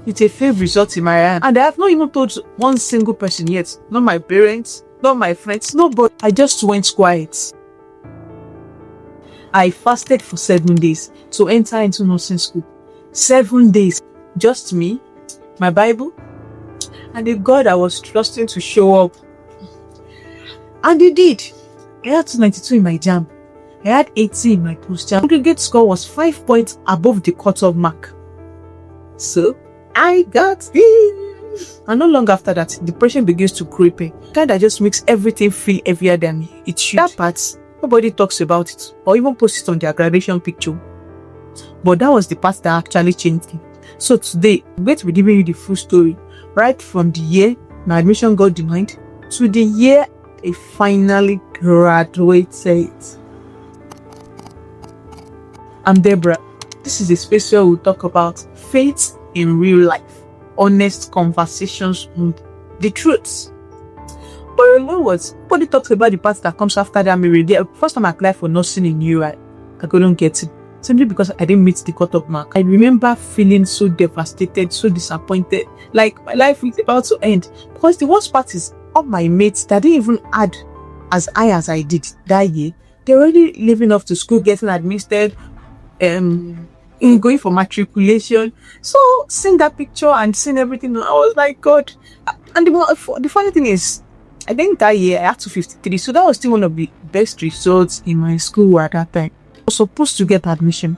with a failed result in my hand. And I have not even told one single person yet. Not my parents, not my friends, nobody. I just went quiet. I fasted for 7 days to enter into nursing school. 7 days. Just me, my Bible, and the God I was trusting to show up. And he did. I had 292 in my JAMB. I had 80 in my Post-JAMB. Aggregate score was 5 points above the cutoff mark. So, I got in. And not long after that, depression begins to creep in. Kind that just makes everything feel heavier than it should. That part, nobody talks about it or even posts it on their graduation picture. But that was the part that actually changed it. So today, I'm going to be giving you the full story. Right from the year my admission got denied to the year I finally graduated. I'm Deborah. This is a space where we'll talk about faith in real life, honest conversations on the truths. But you know what? Nobody talks about the part that comes after that. The first time I applied for nursing in UI, I couldn't get it. Simply because I didn't meet the cutoff mark. I remember feeling so devastated, so disappointed, like my life is about to end. Because the worst part is, all my mates that didn't even add as high as I did that year, they're already leaving off to school, getting admitted, going for matriculation. So seeing that picture and seeing everything, I was like, God. And the funny thing is, I think that year I had 253, so that was still one of the best results in my school at that time. I was supposed to get admission,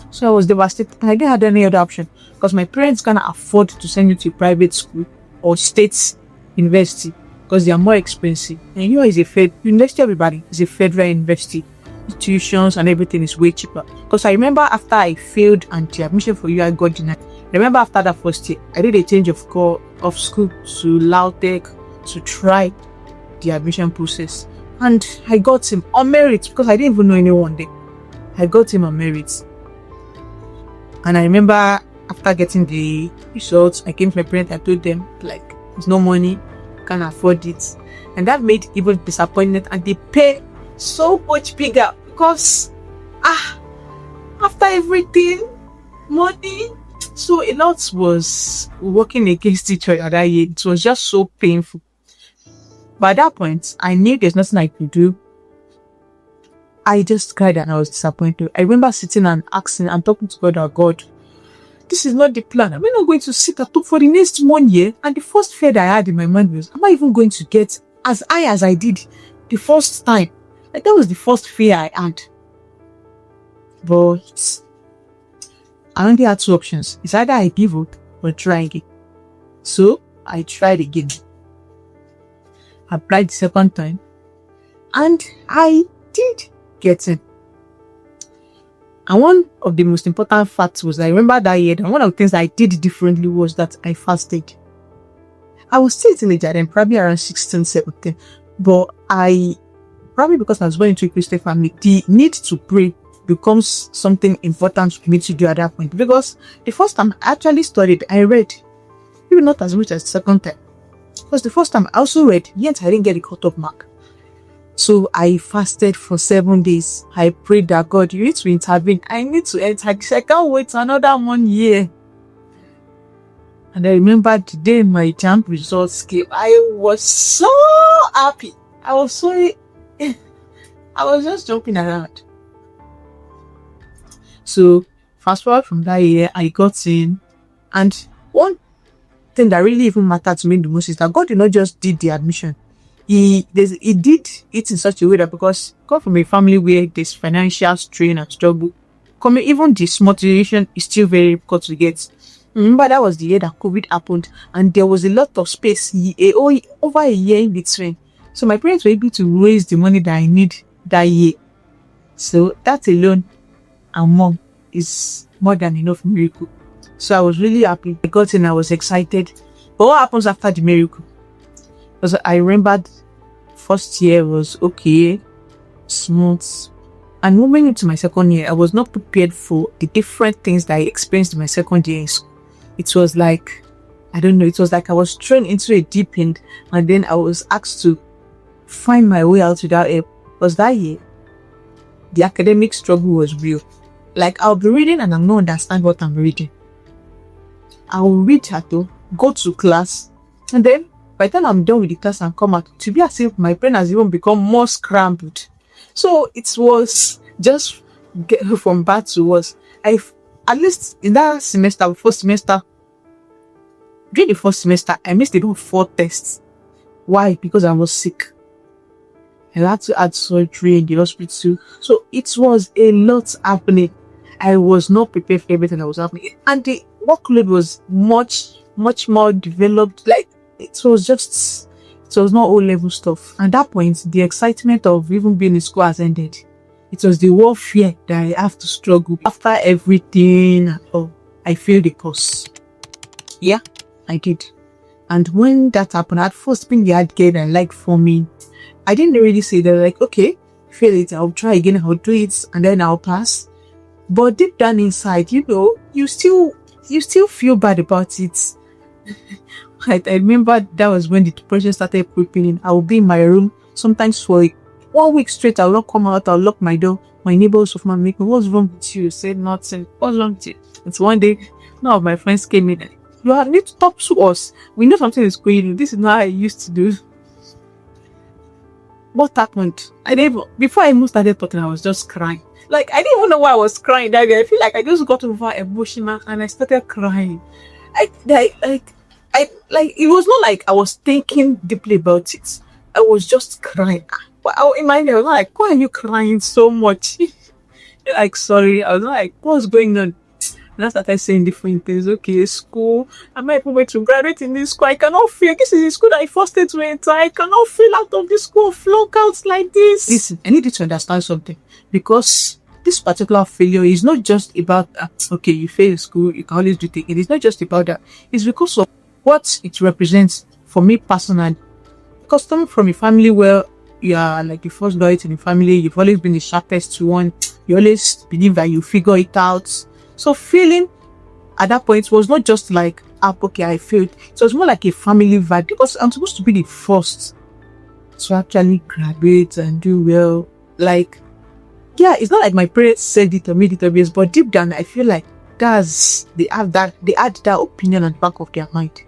so I was devastated. I didn't have any other option because my parents can't afford to send you to a private school or state university because they are more expensive. And is a university, everybody is a federal university. Tuitions and everything is way cheaper. Because I remember after I failed and the admission for UI got denied, remember after that first year, I did a change of school to Lautech to try the admission process. And I got him on merit because I didn't even know anyone there. I got him on merit. And I remember after getting the results, I came to my parents, I told them, like, there's no money, can't afford it. And that made even disappointment, and they pay so much bigger because after everything, money. So a lot was working against each other that year. It was just so painful. But at that point, I knew there's nothing I could do. I just cried and I was disappointed. I remember sitting and asking and talking to God, God, this is not the plan. Am I not going to sit at top for the next 1 year? And the first fear that I had in my mind was, am I even going to get as high as I did the first time? Like, that was the first fear I had. But I only had two options. It's either I give up or try again. So I tried again. Applied the second time, and I did get in. And one of the most important facts was, I remember that year, and one of the things I did differently was that I fasted. I was still a teenager then, probably around 16, 17, but probably because I was born into a Christian family, the need to pray becomes something important for me to do at that point. Because the first time I actually studied, I read, maybe not as much as the second time. Because the first time I also read, yet I didn't get a cutoff mark. So I fasted for 7 days. I prayed that, God, you need to intervene. I need to enter. I can't wait another 1 year. And I remember the day my JAMB results came, I was so happy. I was just jumping around. So fast forward from that year, I got in, and one thing that really even mattered to me the most is that God did not just did the admission. He did it in such a way that, because God from a family where there's financial strain and struggle, even this motivation is still very difficult to get. Remember, that was the year that COVID happened, and there was a lot of space over a year in between. So my parents were able to raise the money that I need that year. So that alone and more is more than enough miracle. So I was really happy. I got in, I was excited. But what happens after the miracle? Because I remembered first year was okay, smooth. And moving into my second year, I was not prepared for the different things that I experienced in my second year in school. It was like, I don't know, it was like I was thrown into a deep end, and then I was asked to find my way out without help. Because that year, the academic struggle was real. Like, I'll be reading and I'm not understand what I'm reading. I will read at home, go to class, and then by the time I'm done with the class and come out, to be as if my brain has even become more scrambled. So it was just from bad to worse. At least in that semester, first semester, during the first semester, I missed about 4 tests. Why? Because I was sick. I had to add surgery in the hospital. So it was a lot happening. I was not prepared for everything that was happening. And the workload was much more developed. Like, it was not O-level stuff. At that point, the excitement of even being in school has ended. It was the warfare that I have to struggle with. After everything, I failed the course. Yeah, I did. And when that happened, at first being the hard girl and like for me, I didn't really say that, like, okay, fail it, I'll try again, I'll do it, and then I'll pass. But deep down inside, you still feel bad about it. I remember that was when the depression started creeping in. I would be in my room, sometimes for like 1 week straight. I will not come out, I'll lock my door. My neighbors of mine make me, what's wrong with you? I said nothing. What's wrong with you? It's one day, none of my friends came in. You need to talk to us. We know something is going on. This is not how I used to do. What happened? Before I even started talking, I was just crying. Like, I didn't even know why I was crying that day. I feel like I just got over emotional and I started crying. It was not like I was thinking deeply about it. I was just crying. But in my head, I was like, why are you crying so much? Like, sorry. I was like, what's going on? And I started saying different things. Okay, school. I might be to graduate in this school. I cannot feel. This is the school that I forced it to enter. I cannot feel out of this school, flunk out like this. Listen, I need you to understand something. Because this particular failure is not just about, okay, you fail school, you can always do it. It is not just about that. It's because of what it represents for me personally. Because coming from a family where you are like the first boy in the family, you've always been the sharpest one. You always believe that you figure it out. So feeling at that point was not just like, okay, I failed. It was more like a family vibe because I'm supposed to be the first to actually graduate and do well. Like, yeah, it's not like my parents said it or made it obvious, but deep down, I feel like they had that opinion on the back of their mind.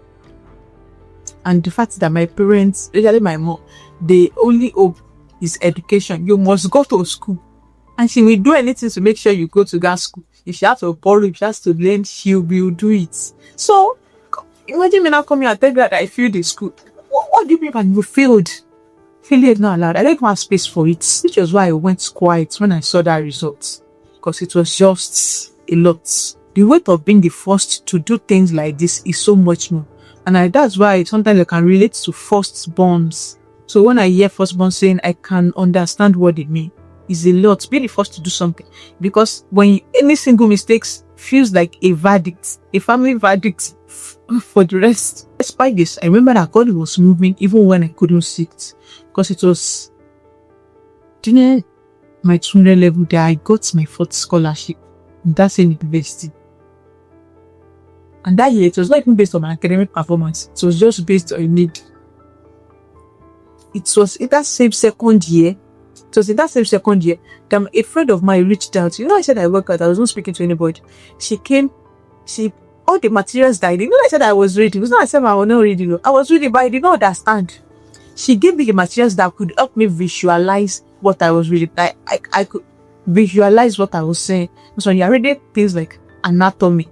And the fact that my parents, especially my mom, the only hope is education. You must go to school. And she will do anything to make sure you go to that school. If she has to borrow, if she has to learn, she will do it. So, imagine me now coming and tell you that I failed the school. What do you mean by you failed? Failure is not allowed. I don't have space for it. Which was why I went quiet when I saw that result. Because it was just a lot. The weight of being the first to do things like this is so much more. And that's why sometimes I can relate to firstborns. So when I hear firstborn saying, I can understand what they mean. Is a lot. Being the first to do something, because when any single mistakes feels like a verdict, a family verdict for the rest. Despite this, I remember that God was moving even when I couldn't see it, because it was during my 200 level that I got my first scholarship in that same university. And that year, it was not even based on my academic performance. It was just based on need. It was in that same second year. It was in that same second year that a friend of mine reached out. I said I work out. I was not speaking to anybody. She came. All the materials that I did. I said I was reading. It was not I said I was not reading. I was reading, but I did not understand. She gave me the materials that could help me visualize what I was reading. I could visualize what I was saying. So when you're reading things like anatomy,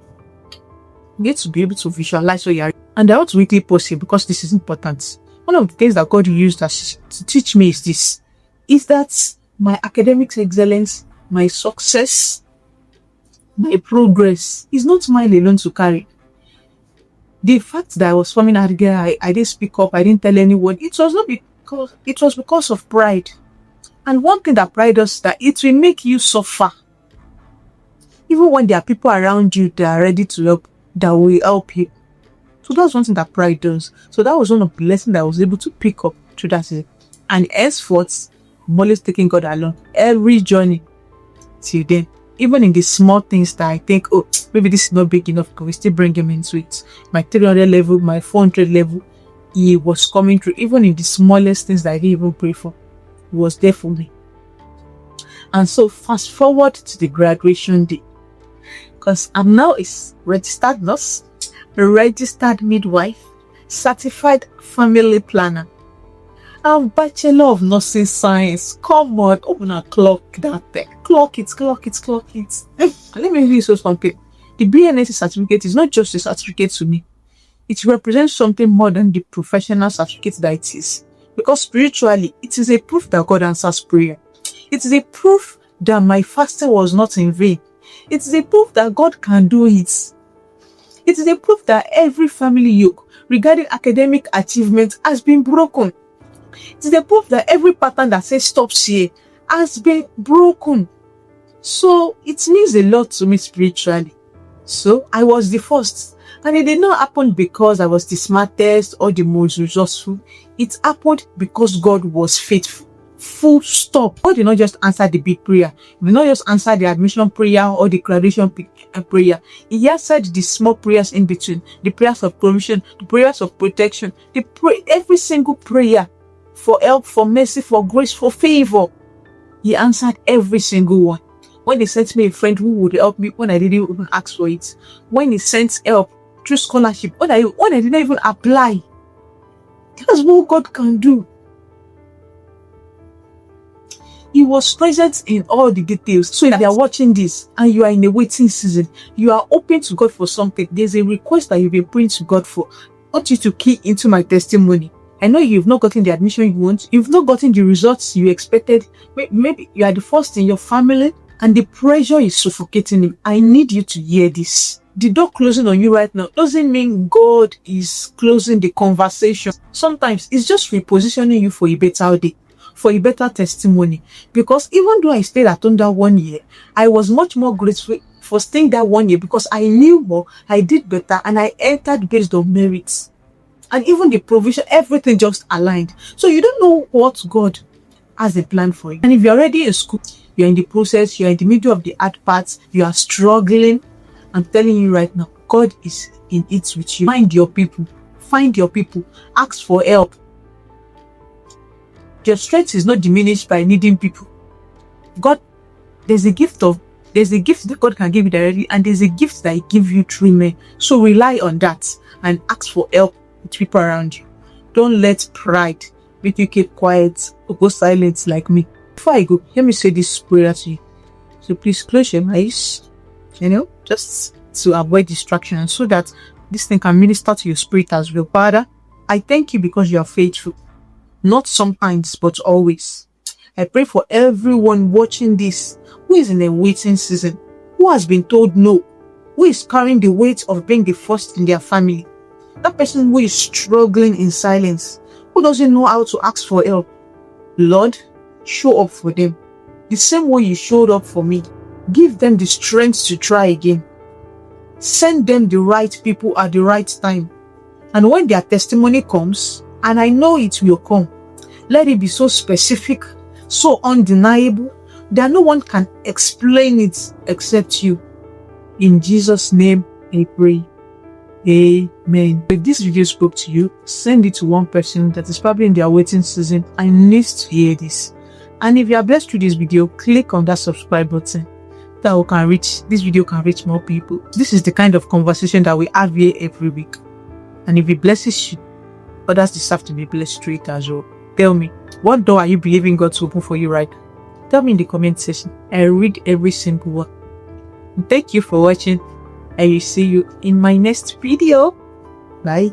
you need to be able to visualize what you're reading. And I want to weekly post it because this is important. One of the things that God used to teach me is this. Is that my academic excellence, my success, my progress is not mine alone to carry. The fact that I was forming that girl, I didn't speak up, I didn't tell anyone, it was because of pride. And one thing that pride does is that it will make you suffer. Even when there are people around you that are ready to help, that will help you. So that's one thing that pride does. So that was one of the lessons that I was able to pick up through that season. And henceforth, I'm always taking God along. Every journey till then. Even in the small things that I think, maybe this is not big enough, can we still bring him into it? My 300 level, my 400 level, he was coming through. Even in the smallest things that I didn't even pray for, he was there for me. And so fast forward to the graduation day. Because I'm now a registered nurse. a registered midwife, certified family planner, and Bachelor of Nursing Science. Come on, open a clock that thing. Clock it. Let me read you something. The BNSC certificate is not just a certificate to me. It represents something more than the professional certificate that it is. Because spiritually, it is a proof that God answers prayer. It is a proof that my fasting was not in vain. It is a proof that God can do it. It is a proof that every family yoke regarding academic achievement has been broken. It is a proof that every pattern that says stops here has been broken. So it means a lot to me spiritually. So I was the first. And it did not happen because I was the smartest or the most resourceful. It happened because God was faithful. Full stop. God did not just answer the big prayer. He did not just answer the admission prayer or the graduation prayer. He answered the small prayers in between. The prayers of provision, the prayers of protection, every single prayer for help, for mercy, for grace, for favor. He answered every single one. When he sent me a friend who would help me when I didn't even ask for it. When he sent help through scholarship, when I didn't even apply. That's what God can do. He was present in all the details. So if you are watching this and you are in a waiting season, you are open to God for something, there's a request that you've been praying to God for. I want you to key into my testimony. I know you've not gotten the admission you want. You've not gotten the results you expected. Maybe you are the first in your family and the pressure is suffocating him. I need you to hear this. The door closing on you right now doesn't mean God is closing the conversation. Sometimes it's just repositioning you for a better day, for a better testimony. Because even though I stayed at home that 1 year, I was much more grateful for staying that 1 year because I knew more, I did better, and I entered based on merits. And even the provision, everything just aligned. So you don't know what God has a plan for you. And if you're already in school, you're in the process, you're in the middle of the hard parts, you are struggling, I'm telling you right now, God is in it with you. Find your people. Ask for help. Your strength is not diminished by needing people. God, there's a gift that God can give you directly, and there's a gift that He gives you through men. So rely on that and ask for help with people around you. Don't let pride make you keep quiet or go silent like me. Before I go, let me say this prayer to you. So please close your eyes, just to avoid distraction, so that this thing can minister to your spirit as well. Father, I thank you because you are faithful. Not sometimes, but always. I pray for everyone watching this who is in a waiting season, who has been told no, who is carrying the weight of being the first in their family. That person who is struggling in silence, who doesn't know how to ask for help. Lord, show up for them. The same way you showed up for me. Give them the strength to try again. Send them the right people at the right time. And when their testimony comes, and I know it will come, let it be so specific, so undeniable, that no one can explain it except you. In Jesus' name, I pray. Amen. If this video spoke to you, send it to one person that is probably in their waiting season and needs to hear this. And if you are blessed through this video, click on that subscribe button. This video can reach more people. This is the kind of conversation that we have here every week. And if it blesses you, others deserve to be blessed through it as well. Tell me, what door are you believing God to open for you right now? Tell me in the comment section. I read every single one. And thank you for watching. I will see you in my next video. Bye.